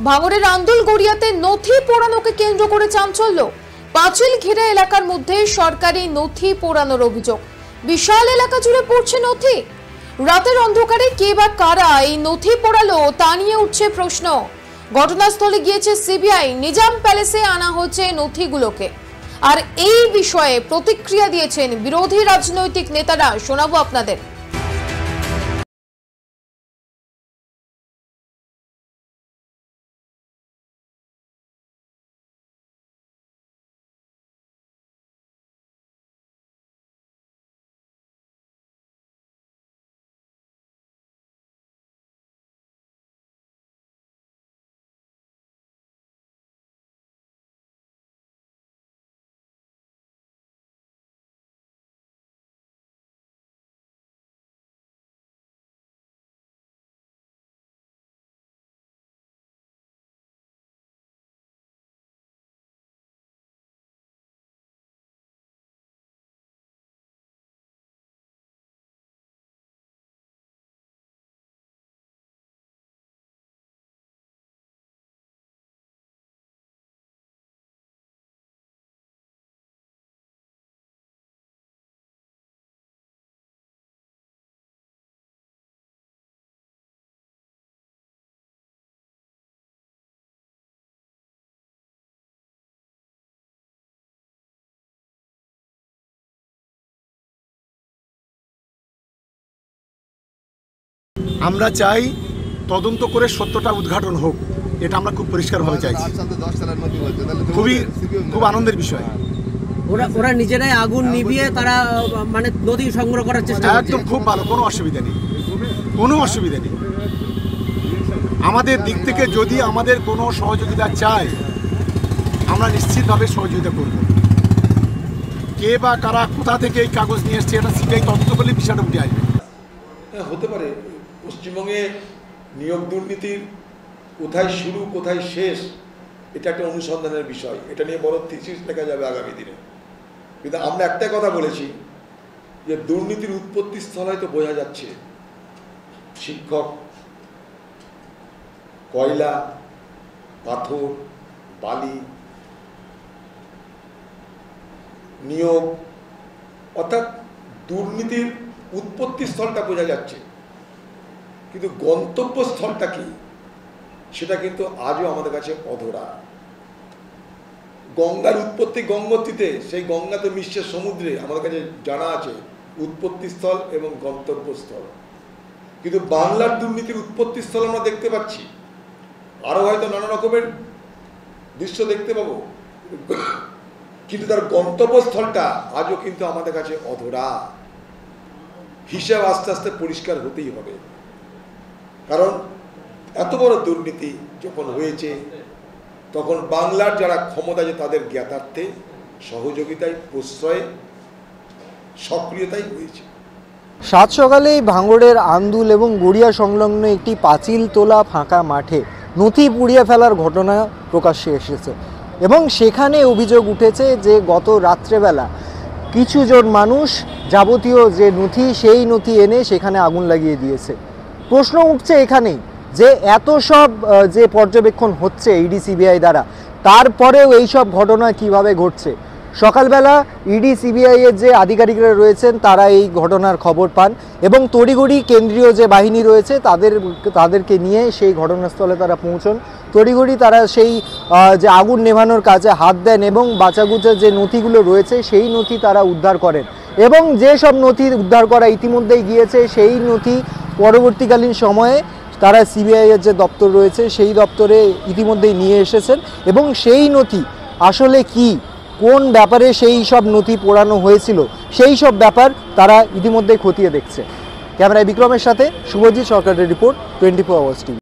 ভাঙড়ের আন্দুল গড়িয়াতে নথি পোড়ানোকে কেন্দ্র করে চাঞ্চল্য। পাঁচিল ঘেরা এলাকার মধ্যে সরকারি নথি পোড়ানোর অভিযোগ। বিশাল এলাকা জুড়ে পড়ছে নথি। রাতের অন্ধকারে কে বা কারা এই নথি পোড়ালো তা নিয়ে উঠছে প্রশ্ন। ঘটনাস্থলে গিয়েছে সিবিআই। নিজাম প্যালেসে আনা হচ্ছে নথিগুলোকে। আর এই বিষয়ে প্রতিক্রিয়া দিয়েছেন বিরোধী রাজনৈতিক নেতারা। শোনাবো আপনাদের। আমরা চাই তদন্ত করে সত্যটা উদ্ঘাটন হোক, এটা আমরা খুব পরিষ্কারভাবে চাইছি। খুব আনন্দের বিষয়। ওরা নিজেরাই আগুন নিভিয়ে তারা মানে নদী সংগ্রহ করার চেষ্টা করছে। একদম খুব ভালো, কোনো অসুবিধা নেই, কোনো অসুবিধা নেই। আমাদের দিক থেকে যদি আমাদের কোনো সহযোগিতা চায়, আমরা নিশ্চিতভাবে সহযোগিতা করব। কে বা কারা কোথা থেকে এই কাগজ নিয়ে এসছে এটা সিবিআই তদন্ত করলে বিষয়টা উঠে আসবে। হতে পারে পশ্চিমবঙ্গে নিয়োগ দুর্নীতির কোথায় শুরু কোথায় শেষ এটা একটা অনুসন্ধানের বিষয়। এটা নিয়ে বড় থিসিস লেখা যাবে আগামী দিনে। কিন্তু আমরা একটাই কথা বলেছি যে দুর্নীতির উৎপত্তি স্থল হয়তো বোঝা যাচ্ছে। শিক্ষক, কয়লা, পাথর, বালি, নিয়োগ, অর্থাৎ দুর্নীতির উৎপত্তি স্থলটা বোঝা যাচ্ছে, কিন্তু গন্তব্যস্থলটা কি সেটা কিন্তু আজও আমাদের কাছে অধরা। গঙ্গার উৎপত্তি গঙ্গোত্রীতে, সেই গঙ্গা তো মিশছে সমুদ্রে, আমাদের কাছে জানা আছে উৎপত্তিস্থল এবং গন্তব্যস্থল। কিন্তু বাংলার দুর্নীতির উৎপত্তিস্থল আমরা দেখতে পাচ্ছি, আরও হয়তো নানা রকমের দৃশ্য দেখতে পাবো, কিন্তু তার গন্তব্যস্থলটা আজও কিন্তু আমাদের কাছে অধরা। হিসাব আস্তে আস্তে পরিষ্কার হতেই হবে, কারণ এত বড় দুর্নীতি যখন হয়েছে তখন বাংলার যারা ক্ষমতা আছে তাদের জ্ঞাতার্থে, সহযোগিতায়, প্রশ্রয়ে, সক্রিয়তাই হয়েছে। সাত সকালেই ভাঙড়ের আন্দুল এবং গড়িয়া সংলগ্ন একটি পাঁচিল তোলা ফাঁকা মাঠে নথি পুড়িয়ে ফেলার ঘটনা প্রকাশ্যে এসেছে এবং সেখানে অভিযোগ উঠেছে যে গত রাত্রেবেলা কিছুজন মানুষ যাবতীয় যে নথি সেই নথি এনে সেখানে আগুন লাগিয়ে দিয়েছে। প্রশ্ন উঠছে এখানেই যে এত সব যে পর্যবেক্ষণ হচ্ছে ইডি সিবিআই দ্বারা, তারপরেও এই সব ঘটনা কিভাবে ঘটছে। সকালবেলা ইডি সিবিআই এর যে আধিকারিকরা রয়েছেন তারা এই ঘটনার খবর পান এবং তড়িঘড়ি কেন্দ্রীয় যে বাহিনী রয়েছে তাদেরকে নিয়ে সেই ঘটনাস্থলে তারা পৌঁছন। তড়িঘড়ি তারা সেই যে আগুন নেভানোর কাজে হাত দেন এবং বাঁচাগুচার যে নথিগুলো রয়েছে সেই নথি তারা উদ্ধার করেন এবং যে সব নথি উদ্ধার করা ইতিমধ্যেই গিয়েছে সেই নথি পরবর্তীকালীন সময়ে তারা সিবিআই এর যে দপ্তর রয়েছে সেই দপ্তরে ইতিমধ্যেই নিয়ে এসেছেন এবং সেই নথি আসলে কি, কোন ব্যাপারে সেই সব নথি পোড়ানো হয়েছিল সেই সব ব্যাপার তারা ইতিমধ্যেই খতিয়ে দেখছে। ক্যামেরায় বিক্রমের সাথে শুভজিৎ সরকারের রিপোর্ট, 24 আওয়ার্স টিভি।